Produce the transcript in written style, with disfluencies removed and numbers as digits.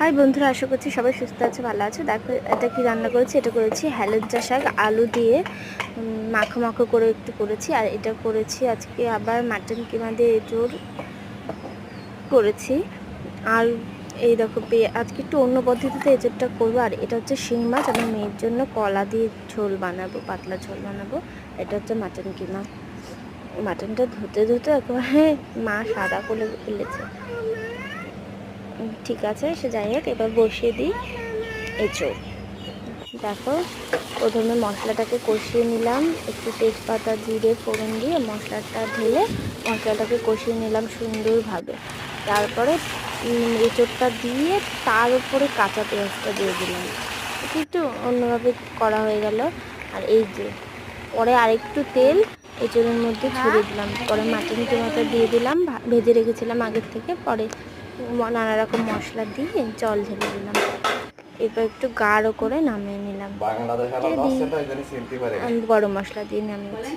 High বন্ধুরা, আশা করছি সবাই সুস্থ আছে, ভালো আছে। দেখো এটা কি রান্না করেছি, এটা করেছি হেলেঞ্চা শাক আলু দিয়ে মাখো মাখো করে একটু করেছি। আর এটা করেছি আজকে আবার মাটন কিমা দিয়ে এঁচোড় করেছি। আর এই দেখো আজকে একটু অন্য পদ্ধতিতে এঁচোড়টা করবো। আর এটা হচ্ছে শিং মাছ, আমার মেয়ের জন্য কলা দিয়ে ঝোল বানাবো, পাতলা ঝোল বানাবো। এটা হচ্ছে মাটন কিমা। মাটনটা ধুতে ধুতে একেবারে মা সাদা করে ফেলেছে। ঠিক আছে, সে যাই হোক, এবার বসিয়ে দিই এঁচোড়। দেখো প্রথমে মশলাটাকে কষিয়ে নিলাম, একটু তেজপাতা জিরে ফোড়ন দিয়ে মশলাটা ঢেলে মশলাটাকে কষিয়ে নিলাম সুন্দরভাবে। তারপরে এঁচোড়টা দিয়ে তার উপরে কাঁচা পেঁয়াজটা দিয়ে দিলাম। এটা একটু অন্যভাবে করা হয়ে গেল। আর এই যে পরে আরেকটু তেল এঁচোড়ের মধ্যে ছড়িয়ে দিলাম, পরে মাটন কিমাটা দিয়ে দিলাম, ভেজে রেখেছিলাম আগের থেকে। পরে নানা রকম মশলা দিয়ে জল ঢেলে দিলাম। এবার একটু গাঢ় করে নামিয়ে নিলাম। আমি গরম মশলা দিয়ে নামিয়েছি।